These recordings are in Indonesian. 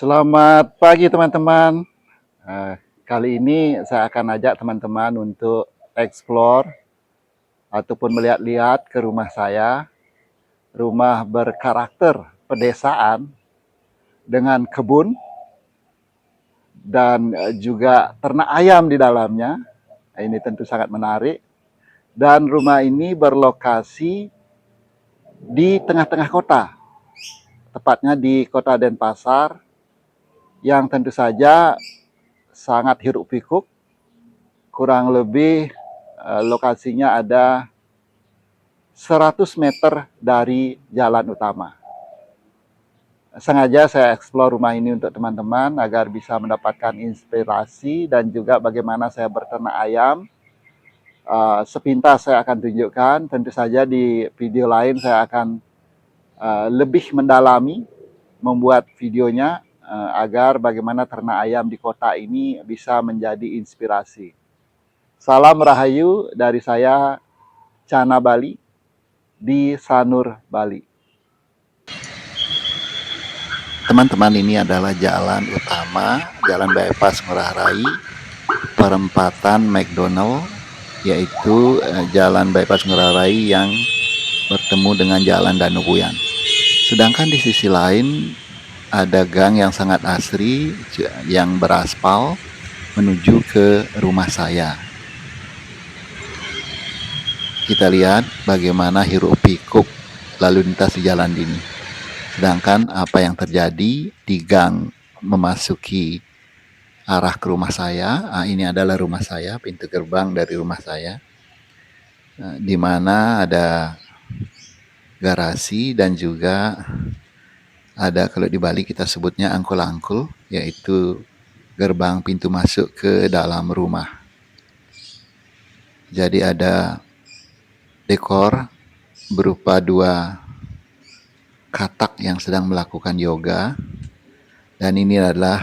Selamat pagi teman-teman. Eh, Kali ini saya akan ajak teman-teman untuk explore ataupun melihat-lihat ke rumah saya. Rumah berkarakter pedesaan dengan kebun dan juga ternak ayam di dalamnya. Ini tentu sangat menarik. Dan rumah ini berlokasi di tengah-tengah kota, tepatnya di kota Denpasar, yang tentu saja sangat hiruk pikuk. Kurang lebih lokasinya ada 100 meter dari jalan utama. Sengaja saya eksplor rumah ini untuk teman-teman agar bisa mendapatkan inspirasi dan juga bagaimana saya berternak ayam. Sepintas saya akan tunjukkan, tentu saja di video lain saya akan lebih mendalami membuat videonya agar bagaimana ternak ayam di kota ini bisa menjadi inspirasi. Salam Rahayu dari saya, Cana Bali, di Sanur, Bali. Teman-teman, ini adalah jalan utama, jalan bypass Ngurah Rai, perempatan McDonald, yaitu jalan bypass Ngurah Rai yang bertemu dengan jalan Danukuyan. Sedangkan di sisi lain ada gang yang sangat asri yang beraspal menuju ke rumah saya. Kita lihat bagaimana hiruk pikuk lalu lintas di jalan ini. Sedangkan apa yang terjadi di gang memasuki arah ke rumah saya, ini adalah rumah saya, pintu gerbang dari rumah saya, di mana ada garasi dan juga ada, kalau di Bali kita sebutnya angkul-angkul, yaitu gerbang pintu masuk ke dalam rumah. Jadi ada dekor berupa dua katak yang sedang melakukan yoga, dan ini adalah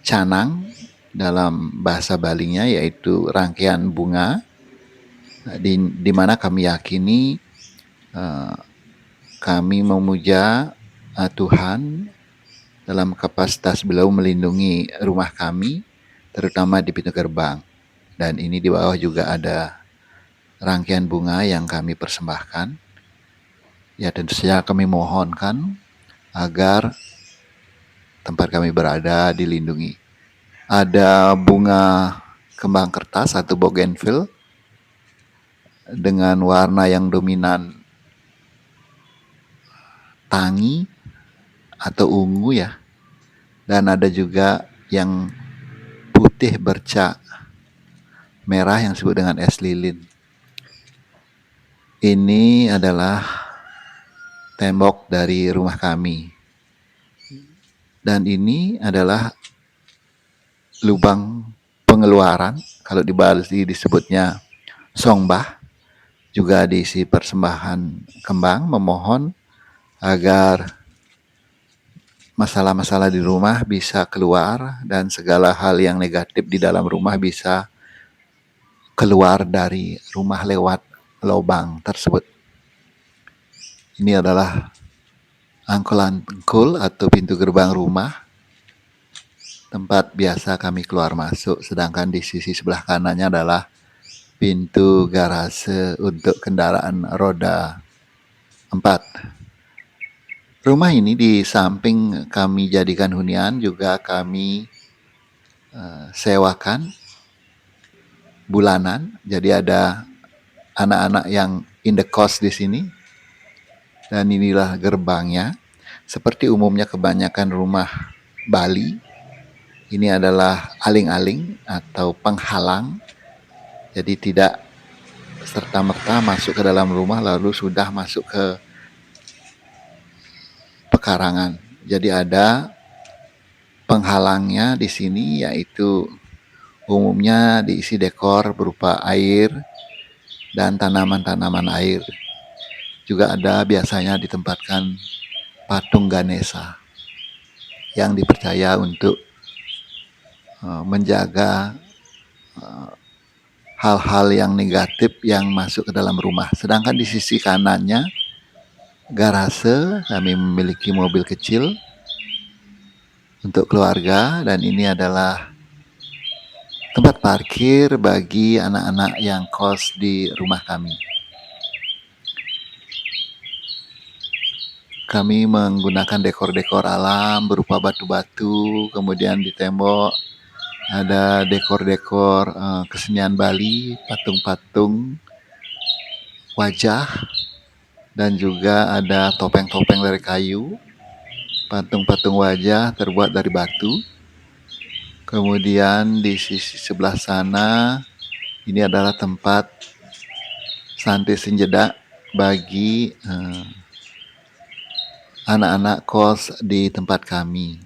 canang dalam bahasa Balinya, yaitu rangkaian bunga di mana kami yakini kami memuja Tuhan dalam kapasitas beliau melindungi rumah kami, terutama di pintu gerbang. Dan ini di bawah juga ada rangkaian bunga yang kami persembahkan. Ya, tentu saja kami mohonkan agar tempat kami berada dilindungi. Ada bunga kembang kertas atau bougainville dengan warna yang dominan tangi atau ungu ya. Dan ada juga yang putih bercak merah yang disebut dengan es lilin. Ini adalah tembok dari rumah kami. Dan ini adalah lubang pengeluaran, kalau di Bali disebutnya songbah, juga diisi persembahan kembang, memohon agar masalah-masalah di rumah bisa keluar dan segala hal yang negatif di dalam rumah bisa keluar dari rumah lewat lubang tersebut. Ini adalah angkul-angkul atau pintu gerbang rumah, tempat biasa kami keluar masuk, sedangkan di sisi sebelah kanannya adalah pintu garase untuk kendaraan roda 4. Rumah ini di samping kami jadikan hunian, juga kami sewakan bulanan. Jadi ada anak-anak yang in the cost di sini. Dan inilah gerbangnya. Seperti umumnya kebanyakan rumah Bali, ini adalah aling-aling atau penghalang. Jadi tidak serta-merta masuk ke dalam rumah lalu sudah masuk ke pekarangan. Jadi ada penghalangnya di sini, yaitu umumnya diisi dekor berupa air dan tanaman-tanaman air. Juga ada biasanya ditempatkan patung Ganesha yang dipercaya untuk menjaga hal-hal yang negatif yang masuk ke dalam rumah. Sedangkan di sisi kanannya garase, kami memiliki mobil kecil untuk keluarga, dan ini adalah tempat parkir bagi anak-anak yang kos di rumah kami. Kami menggunakan dekor-dekor alam berupa batu-batu, kemudian di tembok ada dekor-dekor kesenian Bali, patung-patung wajah, dan juga ada topeng-topeng dari kayu, patung-patung wajah terbuat dari batu. Kemudian di sisi sebelah sana, ini adalah tempat santai senjeda bagi anak-anak kos di tempat kami.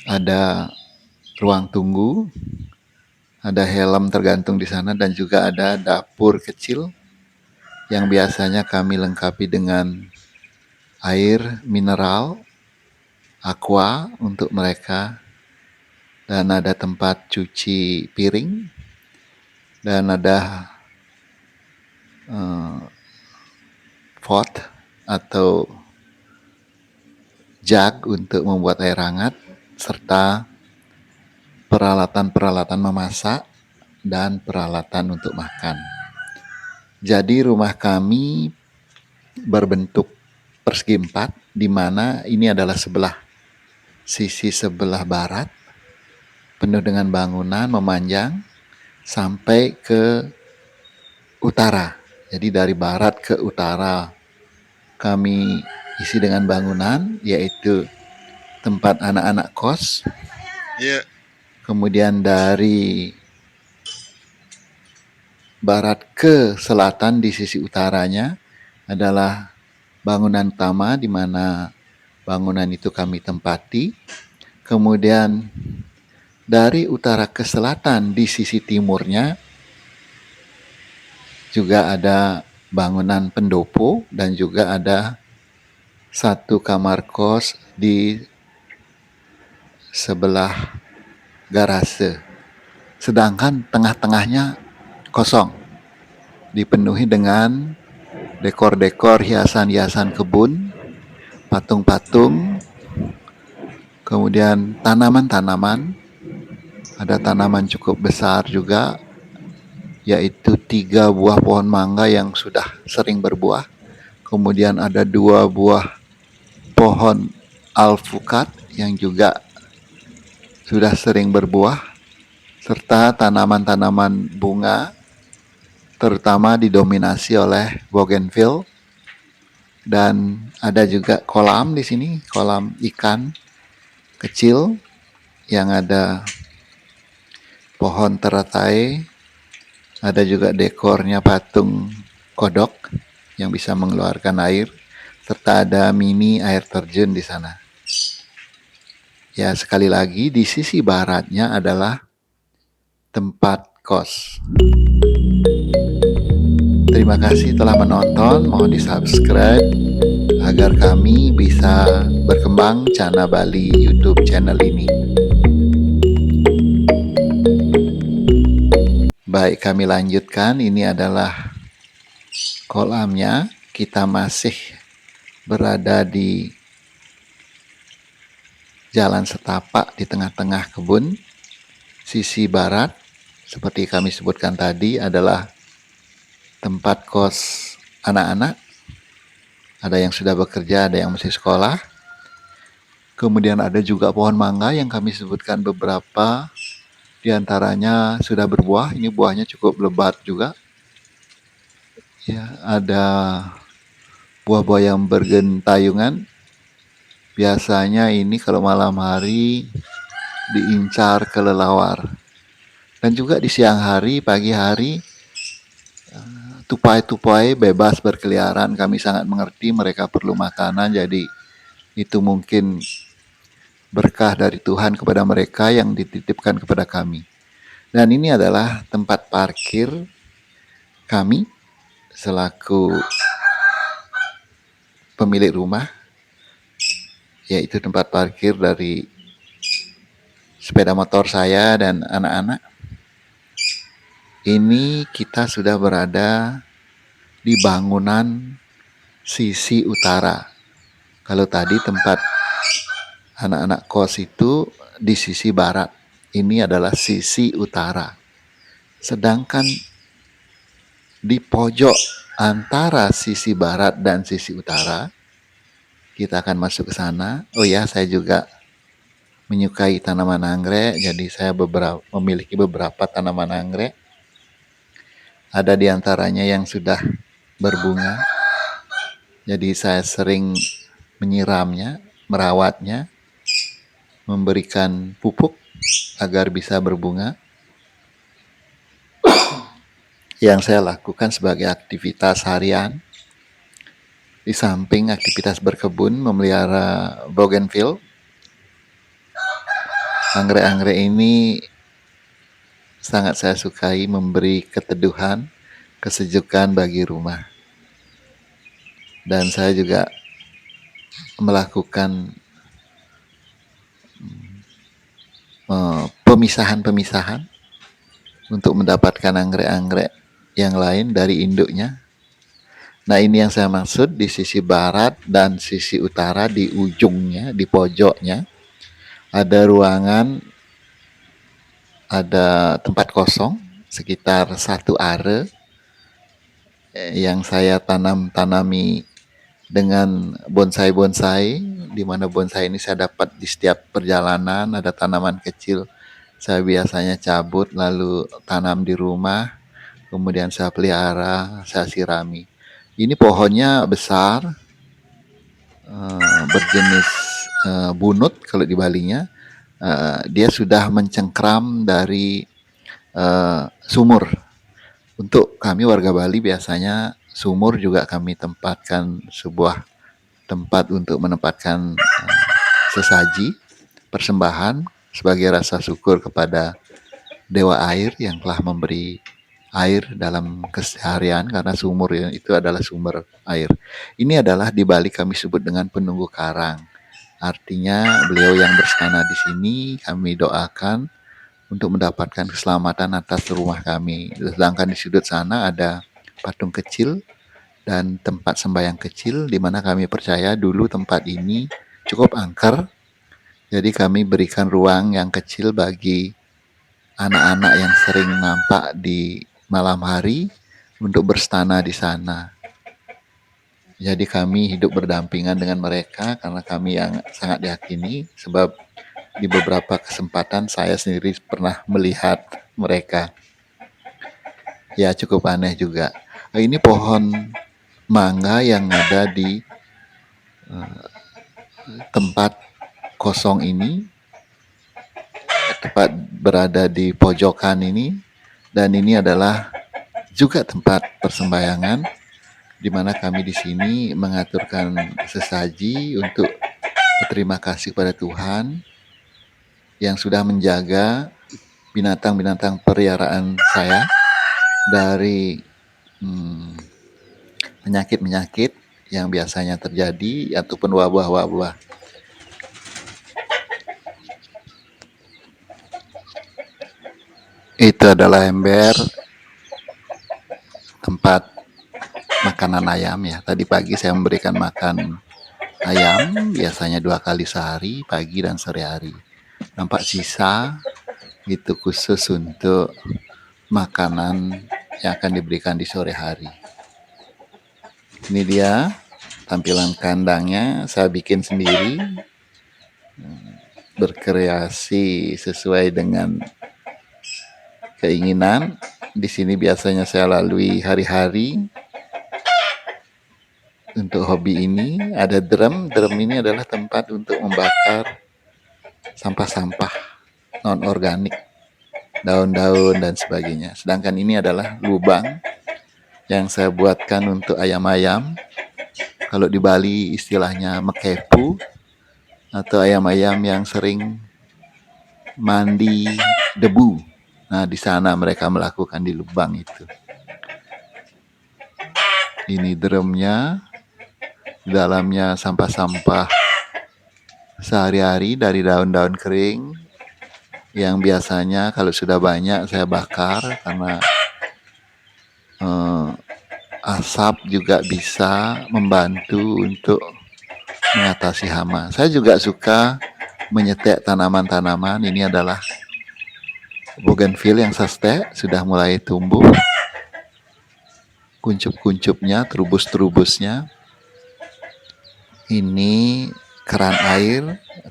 Ada ruang tunggu, ada helm tergantung di sana, dan juga ada dapur kecil yang biasanya kami lengkapi dengan air mineral, aqua untuk mereka, dan ada tempat cuci piring, dan ada pot atau jug untuk membuat air hangat, serta peralatan-peralatan memasak dan peralatan untuk makan. Jadi rumah kami berbentuk persegi 4, di mana ini adalah sisi sebelah barat, penuh dengan bangunan memanjang sampai ke utara. Jadi dari barat ke utara kami isi dengan bangunan, yaitu tempat anak-anak kos. Kemudian dari barat ke selatan di sisi utaranya adalah bangunan utama, di mana bangunan itu kami tempati. Kemudian dari utara ke selatan di sisi timurnya juga ada bangunan pendopo, dan juga ada satu kamar kos di sebelah garase. Sedangkan tengah-tengahnya kosong, dipenuhi dengan dekor-dekor hiasan-hiasan kebun, patung-patung, kemudian tanaman-tanaman. Ada tanaman cukup besar juga, yaitu 3 buah pohon mangga yang sudah sering berbuah. Kemudian ada 2 buah pohon alpukat yang juga sudah sering berbuah, serta tanaman-tanaman bunga, terutama didominasi oleh bougainville. Dan ada juga kolam di sini, kolam ikan kecil yang ada pohon teratai. Ada juga dekornya patung kodok yang bisa mengeluarkan air, serta ada mini air terjun di sana. Ya, sekali lagi di sisi baratnya adalah tempat kos. Terima kasih telah menonton, mohon di-subscribe agar kami bisa berkembang Cana Bali YouTube channel ini. Baik, kami lanjutkan. Ini adalah kolamnya. Kita masih berada di jalan setapak di tengah-tengah kebun. Sisi barat, seperti kami sebutkan tadi, adalah tempat kos anak-anak. Ada yang sudah bekerja, ada yang masih sekolah. Kemudian ada juga pohon mangga yang kami sebutkan beberapa. Di antaranya sudah berbuah. Ini buahnya cukup lebat juga. Ya, ada buah-buah yang bergentayungan. Biasanya ini kalau malam hari diincar kelelawar. Dan juga di siang hari, pagi hari, tupai-tupai bebas berkeliaran. Kami sangat mengerti mereka perlu makanan, jadi itu mungkin berkah dari Tuhan kepada mereka yang dititipkan kepada kami. Dan ini adalah tempat parkir kami selaku pemilik rumah, yaitu tempat parkir dari sepeda motor saya dan anak-anak. Ini kita sudah berada di bangunan sisi utara. Kalau tadi tempat anak-anak kos itu di sisi barat, ini adalah sisi utara. Sedangkan di pojok antara sisi barat dan sisi utara, kita akan masuk ke sana. Oh ya, saya juga menyukai tanaman anggrek, jadi saya memiliki beberapa tanaman anggrek. Ada di antaranya yang sudah berbunga, jadi saya sering menyiramnya, merawatnya, memberikan pupuk agar bisa berbunga. Yang saya lakukan sebagai aktivitas harian, di samping aktivitas berkebun, memelihara bougainville. Anggrek-anggrek ini sangat saya sukai, memberi keteduhan, kesejukan bagi rumah. Dan saya juga melakukan pemisahan-pemisahan untuk mendapatkan anggrek-anggrek yang lain dari induknya. Nah, ini yang saya maksud, di sisi barat dan sisi utara, di ujungnya, di pojoknya, ada ruangan, ada tempat kosong sekitar 1 are yang saya tanami dengan bonsai-bonsai, di mana bonsai ini saya dapat di setiap perjalanan. Ada tanaman kecil, saya biasanya cabut lalu tanam di rumah, kemudian saya pelihara, saya sirami. Ini pohonnya besar, berjenis bunut kalau di Balinya. Dia sudah mencengkram dari sumur. Untuk kami warga Bali biasanya sumur juga kami tempatkan sebuah tempat untuk menempatkan sesaji, persembahan sebagai rasa syukur kepada dewa air yang telah memberi air dalam keseharian, karena sumur itu adalah sumber air. Ini adalah di Bali kami sebut dengan penunggu karang. Artinya beliau yang berstana di sini kami doakan untuk mendapatkan keselamatan atas rumah kami. Sedangkan di sudut sana ada patung kecil dan tempat sembahyang kecil, di mana kami percaya dulu tempat ini cukup angker. Jadi kami berikan ruang yang kecil bagi anak-anak yang sering nampak di malam hari untuk berstana di sana. Jadi kami hidup berdampingan dengan mereka karena kami yang sangat yakini, sebab di beberapa kesempatan saya sendiri pernah melihat mereka. Ya, cukup aneh juga. Ini pohon mangga yang ada di tempat kosong ini, tepat berada di pojokan ini, dan ini adalah juga tempat persembahyangan, di mana kami di sini mengaturkan sesaji untuk berterima kasih pada Tuhan yang sudah menjaga binatang-binatang peliharaan saya dari penyakit-penyakit yang biasanya terjadi ataupun wabah-wabah. Itu adalah ember tempat makanan ayam ya. Tadi pagi saya memberikan makan ayam, biasanya 2 kali sehari, pagi dan sore hari. Nampak sisa itu khusus untuk makanan yang akan diberikan di sore hari. Ini dia tampilan kandangnya, saya bikin sendiri, berkreasi sesuai dengan keinginan. Di sini biasanya saya lalui hari-hari untuk hobi ini. Ada drum ini adalah tempat untuk membakar sampah-sampah non-organik, daun-daun dan sebagainya. Sedangkan ini adalah lubang yang saya buatkan untuk ayam-ayam. Kalau di Bali istilahnya mekepu, atau ayam-ayam yang sering mandi debu. Nah, di sana mereka melakukan di lubang itu. Ini drumnya, di dalamnya sampah-sampah sehari-hari dari daun-daun kering yang biasanya kalau sudah banyak saya bakar, karena asap juga bisa membantu untuk mengatasi hama. Saya juga suka menyetek tanaman-tanaman. Ini adalah bougainville yang saste, sudah mulai tumbuh. Kuncup-kuncupnya, terubus-terubusnya. Ini keran air,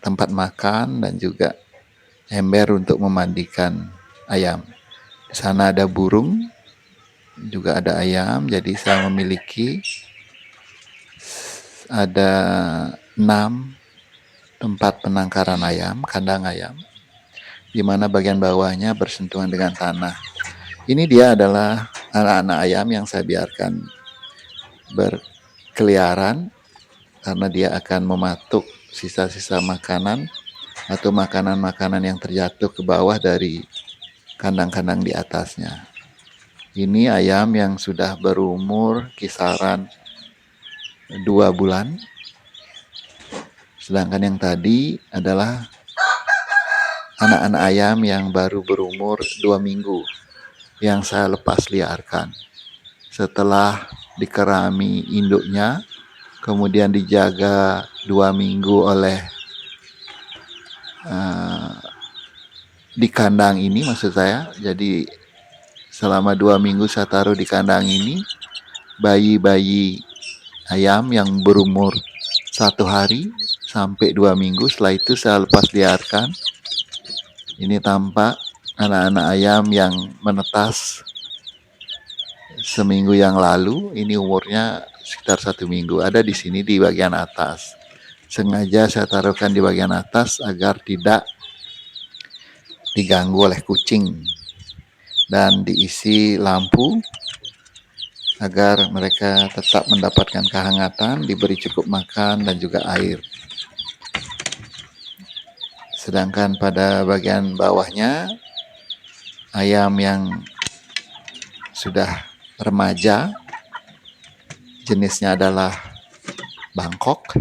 tempat makan, dan juga ember untuk memandikan ayam. Di sana ada burung, juga ada ayam. Jadi saya memiliki ada 6 tempat penangkaran ayam, kandang ayam, di mana bagian bawahnya bersentuhan dengan tanah. Ini dia adalah anak-anak ayam yang saya biarkan berkeliaran karena dia akan mematuk sisa-sisa makanan atau makanan-makanan yang terjatuh ke bawah dari kandang-kandang di atasnya. Ini ayam yang sudah berumur kisaran 2 bulan. Sedangkan yang tadi adalah anak-anak ayam yang baru berumur 2 minggu yang saya lepas liarkan. Setelah dikerami induknya, kemudian dijaga 2 minggu oleh di kandang ini, maksud saya. Jadi selama 2 minggu saya taruh di kandang ini bayi-bayi ayam yang berumur 1 hari sampai 2 minggu. Setelah itu saya lepas liarkan. Ini tampak anak-anak ayam yang menetas seminggu yang lalu. Ini umurnya sekitar 1 minggu. Ada di sini di bagian atas. Sengaja saya taruhkan di bagian atas agar tidak diganggu oleh kucing, dan diisi lampu agar mereka tetap mendapatkan kehangatan, diberi cukup makan dan juga air. Sedangkan pada bagian bawahnya, ayam yang sudah remaja, jenisnya adalah Bangkok.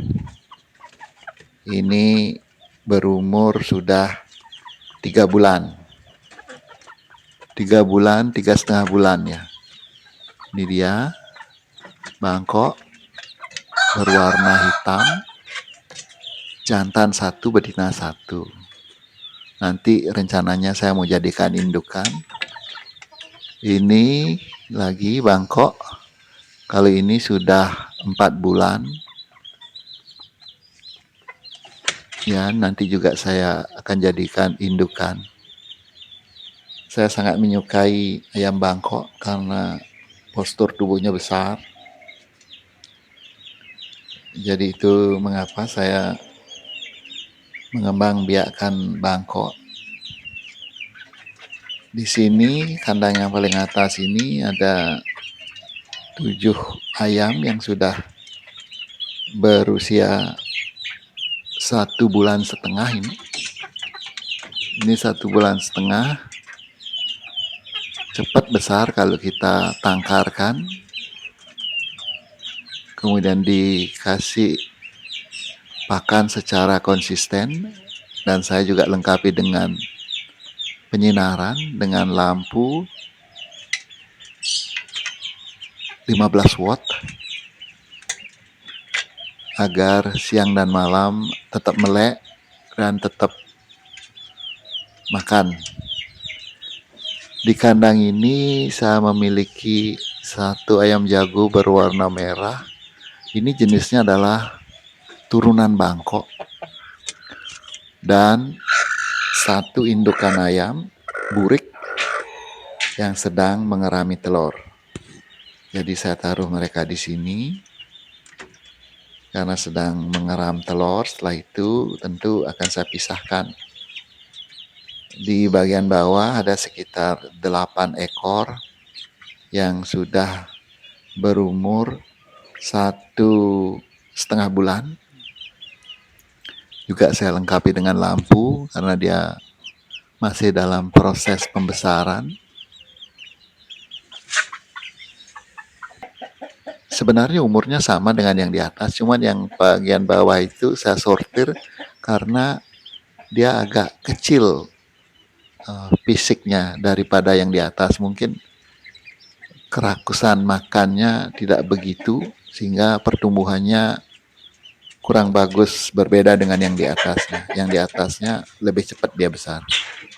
Ini berumur sudah 3 bulan. 3 bulan, 3,5 bulan ya. Ini dia, Bangkok, berwarna hitam, jantan 1, betina 1. Nanti rencananya saya mau jadikan indukan. Ini lagi Bangkok, kali ini sudah 4 bulan. Ya, nanti juga saya akan jadikan indukan. Saya sangat menyukai ayam Bangkok karena postur tubuhnya besar. Jadi itu mengapa saya mengembang biakan Bangkok. Di sini kandang yang paling atas ini ada 7 ayam yang sudah berusia 1,5 bulan ini. Ini 1,5 bulan, cepat besar kalau kita tangkarkan, kemudian dikasih pakan secara konsisten, dan saya juga lengkapi dengan penyinaran dengan lampu 15 watt agar siang dan malam tetap melek dan tetap makan. Di kandang ini saya memiliki 1 ayam jago berwarna merah. Ini jenisnya adalah turunan Bangkok, dan 1 indukan ayam burik yang sedang mengerami telur. Jadi saya taruh mereka di sini karena sedang mengeram telur. Setelah itu tentu akan saya pisahkan. Di bagian bawah ada sekitar 8 ekor yang sudah berumur 1,5 bulan. Juga saya lengkapi dengan lampu karena dia masih dalam proses pembesaran. Sebenarnya umurnya sama dengan yang di atas, cuman yang bagian bawah itu saya sortir karena dia agak kecil fisiknya daripada yang di atas. Mungkin kerakusan makannya tidak begitu, sehingga pertumbuhannya kurang bagus, berbeda dengan yang di atasnya. Yang di atasnya lebih cepat dia besar,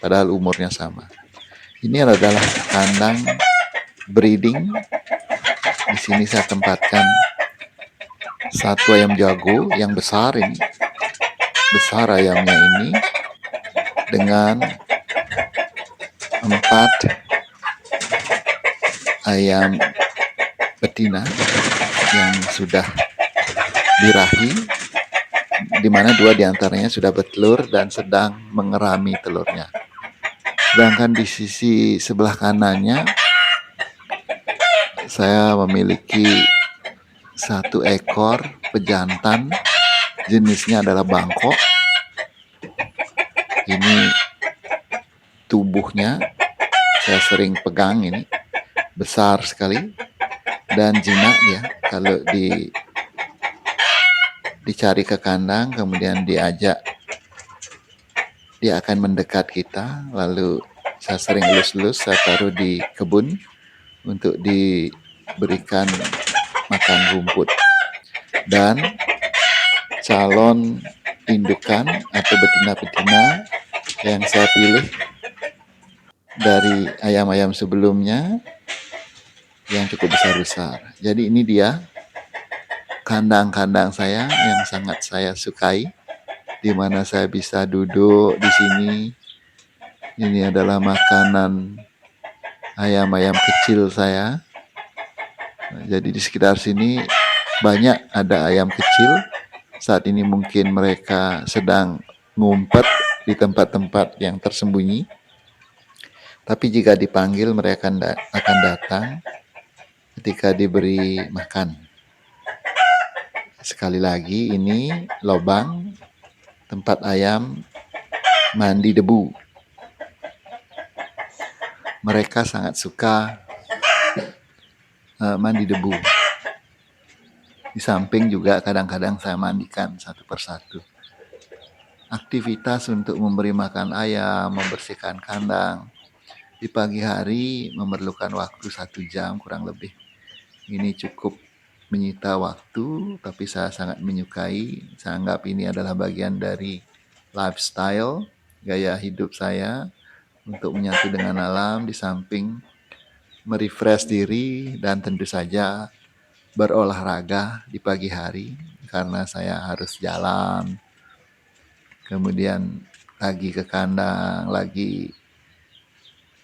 padahal umurnya sama. Ini adalah kandang breeding. Di sini saya tempatkan satu ayam jago yang besar ini. Besar ayamnya ini dengan 4 ayam betina yang sudah birahi, di mana 2 diantaranya sudah bertelur dan sedang mengerami telurnya. Sedangkan di sisi sebelah kanannya saya memiliki 1 ekor pejantan, jenisnya adalah Bangkok. Ini tubuhnya saya sering pegang, ini besar sekali dan jinak dia. Kalau dicari ke kandang, kemudian diajak, dia akan mendekat kita. Lalu saya sering elus-elus, saya taruh di kebun untuk diberikan makan rumput. Dan calon indukan atau betina-betina yang saya pilih dari ayam-ayam sebelumnya yang cukup besar-besar. Jadi ini dia kandang-kandang saya yang sangat saya sukai, di mana saya bisa duduk di sini. Ini adalah makanan ayam-ayam kecil saya. Jadi di sekitar sini banyak ada ayam kecil. Saat ini mungkin mereka sedang ngumpet di tempat-tempat yang tersembunyi. Tapi jika dipanggil mereka akan datang ketika diberi makan. Sekali lagi, ini lubang tempat ayam mandi debu. Mereka sangat suka mandi debu. Di samping juga kadang-kadang saya mandikan satu persatu. Aktivitas untuk memberi makan ayam, membersihkan kandang di pagi hari memerlukan waktu 1 jam kurang lebih. Ini cukup menyita waktu, tapi saya sangat menyukai. Saya anggap ini adalah bagian dari lifestyle, gaya hidup saya untuk menyatu dengan alam, di samping merefresh diri dan tentu saja berolahraga di pagi hari karena saya harus jalan, kemudian lagi ke kandang, lagi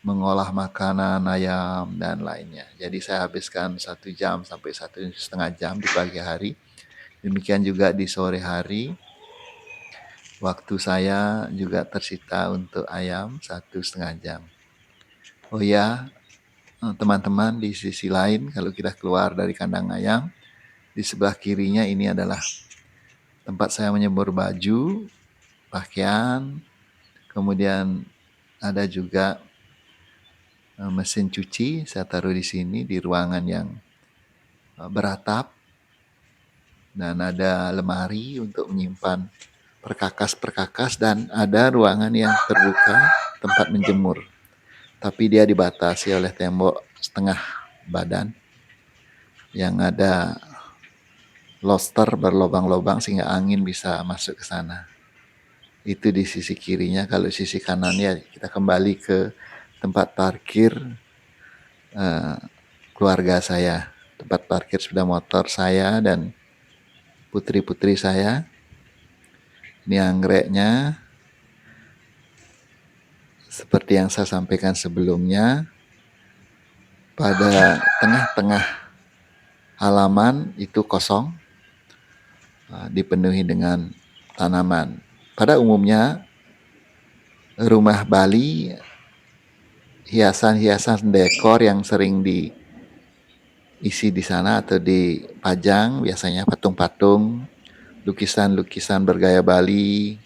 mengolah makanan ayam dan lainnya. Jadi saya habiskan 1 jam sampai 1,5 jam di pagi hari. Demikian juga di sore hari. Waktu saya juga tersita untuk ayam 1,5 jam. Oh ya, teman-teman, di sisi lain kalau kita keluar dari kandang ayam, di sebelah kirinya ini adalah tempat saya menyemur baju, pakaian, kemudian ada juga mesin cuci. Saya taruh di sini di ruangan yang beratap, dan ada lemari untuk menyimpan perkakas-perkakas, dan ada ruangan yang terbuka tempat menjemur. Tapi dia dibatasi oleh tembok setengah badan yang ada lobster berlobang-lobang sehingga angin bisa masuk ke sana. Itu di sisi kirinya. Kalau sisi kanannya kita kembali ke tempat parkir keluarga saya, tempat parkir sepeda motor saya dan putri-putri saya. Ini anggreknya seperti yang saya sampaikan sebelumnya. Pada tengah-tengah halaman itu kosong, dipenuhi dengan tanaman. Pada umumnya rumah Bali, hiasan-hiasan dekor yang sering diisi di sana atau dipajang biasanya patung-patung, lukisan-lukisan bergaya Bali,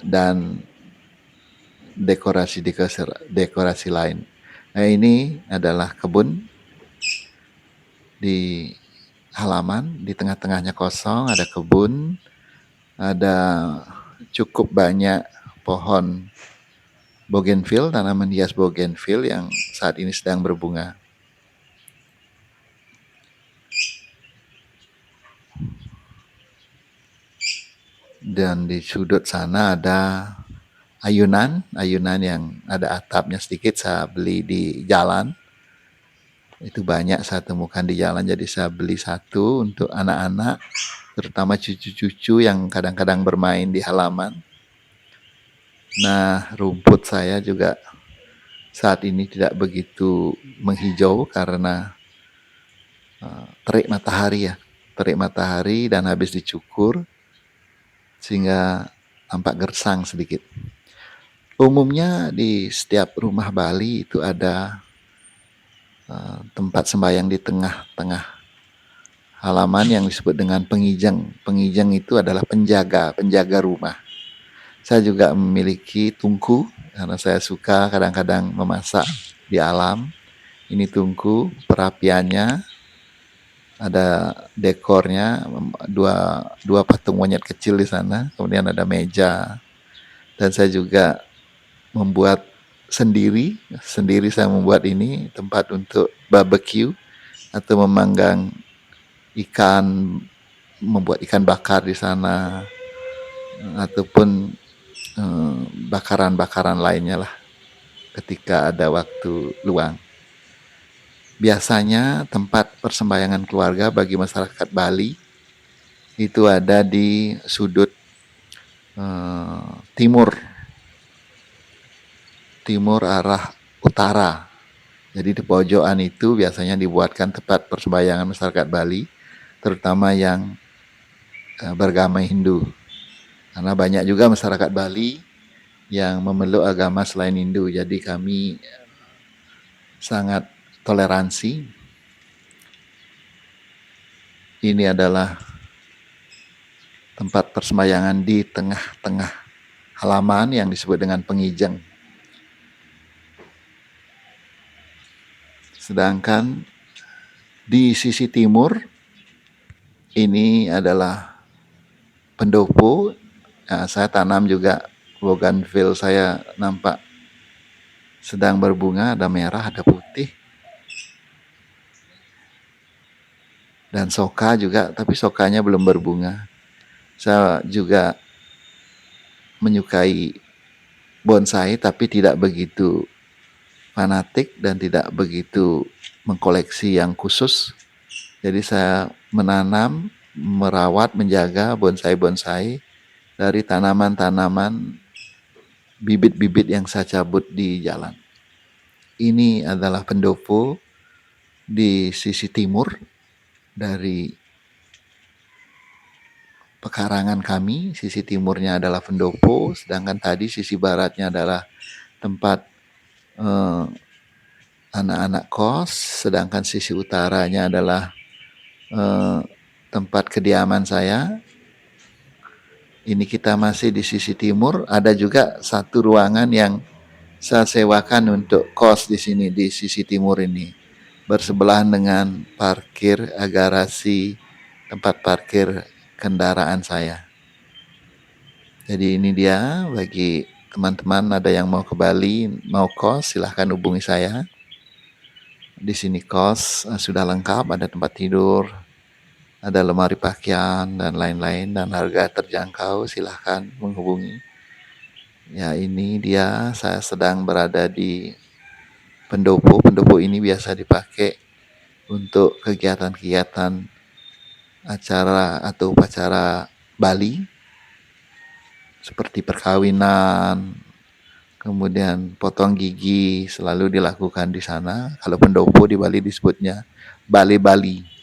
dan dekorasi lain. Nah, ini adalah kebun di halaman, di tengah-tengahnya kosong, ada kebun, ada cukup banyak pohon bougainville, tanaman hias bougainville yang saat ini sedang berbunga. dan di sudut sana ada ayunan yang ada atapnya sedikit, saya beli di jalan. Itu banyak saya temukan di jalan, jadi saya beli satu untuk anak-anak, terutama cucu-cucu yang kadang-kadang bermain di halaman. Nah, rumput saya juga saat ini tidak begitu menghijau karena terik matahari ya. Terik matahari dan habis dicukur sehingga tampak gersang sedikit. Umumnya di setiap rumah Bali itu ada tempat sembahyang di tengah-tengah halaman yang disebut dengan pengijeng. Pengijeng itu adalah penjaga rumah. Saya juga memiliki tungku karena saya suka kadang-kadang memasak di alam. Ini tungku, perapiannya, ada dekornya, dua patung monyet kecil di sana, kemudian ada meja, dan saya juga membuat sendiri saya membuat ini tempat untuk barbecue atau memanggang ikan, membuat ikan bakar di sana, ataupun bakaran-bakaran lainnya lah ketika ada waktu luang. Biasanya tempat persembahyangan keluarga bagi masyarakat Bali itu ada di sudut timur arah utara. Jadi di pojokan itu biasanya dibuatkan tempat persembahyangan masyarakat Bali, terutama yang beragama Hindu. Karena banyak juga masyarakat Bali yang memeluk agama selain Hindu, jadi kami sangat toleransi. Ini adalah tempat persembahyangan di tengah-tengah halaman yang disebut dengan pengijeng. Sedangkan di sisi timur ini adalah pendopo. Nah, saya tanam juga bougainville, saya nampak sedang berbunga, ada merah, ada putih. Dan soka juga, tapi sokanya belum berbunga. Saya juga menyukai bonsai, tapi tidak begitu fanatik dan tidak begitu mengkoleksi yang khusus. Jadi saya menanam, merawat, menjaga bonsai-bonsai dari tanaman-tanaman bibit-bibit yang saya cabut di jalan. Ini adalah pendopo di sisi timur dari pekarangan kami. Sisi timurnya adalah pendopo, sedangkan tadi sisi baratnya adalah tempat anak-anak kos, sedangkan sisi utaranya adalah tempat kediaman saya. Ini kita masih di sisi timur. Ada juga satu ruangan yang saya sewakan untuk kos di sini di sisi timur ini, bersebelahan dengan parkir garasi, tempat parkir kendaraan saya. Jadi ini dia, bagi teman-teman ada yang mau ke Bali, mau kos, silahkan hubungi saya. Di sini kos sudah lengkap, ada tempat tidur, ada lemari pakaian dan lain-lain, dan harga terjangkau. Silahkan menghubungi. Ya, ini dia, saya sedang berada di pendopo. Pendopo ini biasa dipakai untuk kegiatan-kegiatan acara atau upacara Bali, seperti perkawinan, kemudian potong gigi, selalu dilakukan di sana. Kalau pendopo di Bali disebutnya Bali-Bali.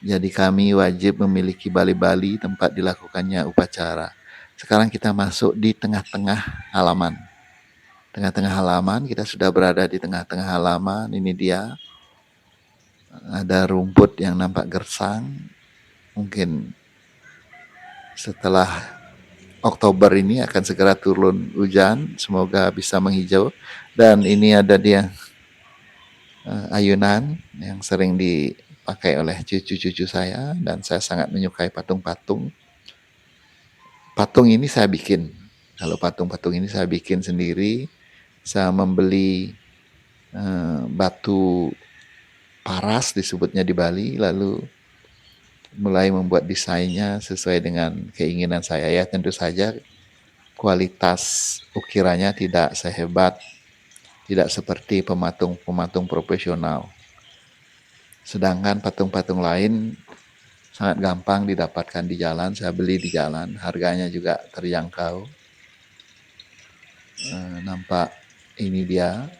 Jadi kami wajib memiliki Bali-Bali tempat dilakukannya upacara. Sekarang kita masuk di tengah-tengah halaman. Tengah-tengah halaman, kita sudah berada di tengah-tengah halaman. Ini dia, ada rumput yang nampak gersang. Mungkin setelah Oktober ini akan segera turun hujan, semoga bisa menghijau. Dan ini ada dia ayunan yang sering dipakai oleh cucu-cucu saya, dan saya sangat menyukai patung-patung. Patung ini saya bikin. Kalau patung-patung ini saya bikin sendiri. Saya membeli batu paras disebutnya di Bali, lalu mulai membuat desainnya sesuai dengan keinginan saya. Ya tentu saja kualitas ukirannya tidak sehebat, tidak seperti pematung-pematung profesional. Sedangkan patung-patung lain sangat gampang didapatkan di jalan, saya beli di jalan, harganya juga terjangkau. Nampak ini dia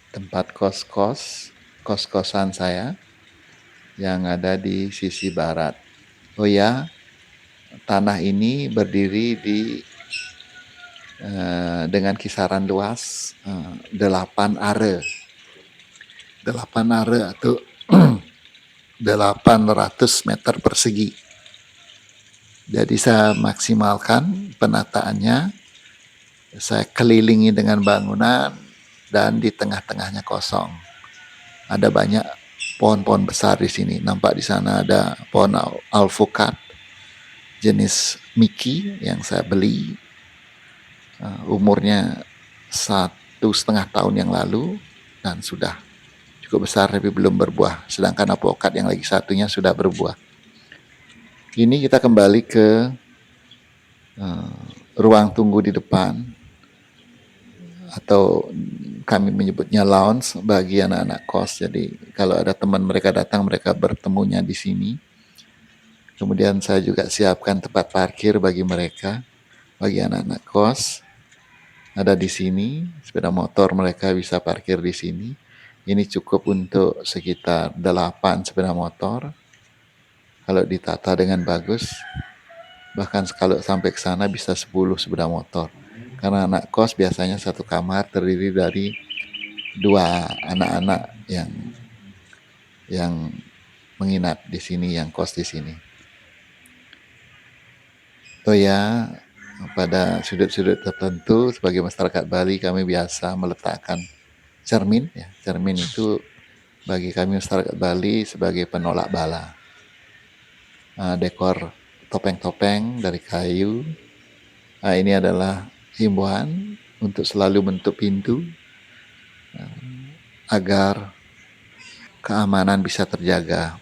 tempat kos-kosan saya yang ada di sisi barat. Oh ya, tanah ini berdiri dengan kisaran luas 8 are. 8 are atau 800 meter persegi. Jadi saya maksimalkan penataannya, saya kelilingi dengan bangunan dan di tengah-tengahnya kosong. Ada banyak pohon-pohon besar di sini. Nampak di sana ada pohon alpukat jenis Miki yang saya beli. Umurnya 1,5 tahun yang lalu dan sudah cukup besar tapi belum berbuah. Sedangkan alpukat yang lagi satunya sudah berbuah. Kini kita kembali ke ruang tunggu di depan, atau kami menyebutnya lounge bagi anak-anak kos. Jadi kalau ada teman mereka datang, mereka bertemunya di sini. Kemudian saya juga siapkan tempat parkir bagi mereka, bagi anak-anak kos. Ada di sini, sepeda motor mereka bisa parkir di sini. Ini cukup untuk sekitar 8 sepeda motor. Kalau ditata dengan bagus, bahkan kalau sampai ke sana bisa 10 sepeda motor. Karena anak kos biasanya satu kamar terdiri dari 2 anak-anak yang menginap di sini, yang kos di sini. Oh ya, pada sudut-sudut tertentu sebagai masyarakat Bali kami biasa meletakkan cermin. Ya, cermin itu bagi kami masyarakat Bali sebagai penolak bala. Dekor topeng-topeng dari kayu. Ini adalah himbauan untuk selalu menutup pintu agar keamanan bisa terjaga.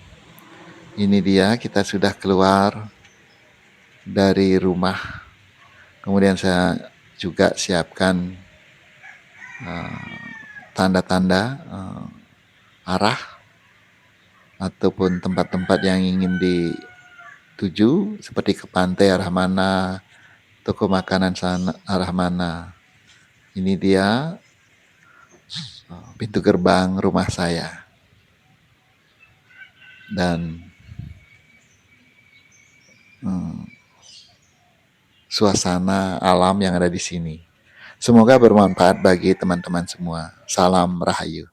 Ini dia, kita sudah keluar dari rumah. Kemudian saya juga siapkan tanda-tanda arah ataupun tempat-tempat yang ingin dituju, seperti ke pantai arah mana, toko makanan sana arah mana. Ini dia pintu gerbang rumah saya. Dan suasana alam yang ada di sini. Semoga bermanfaat bagi teman-teman semua. Salam Rahayu.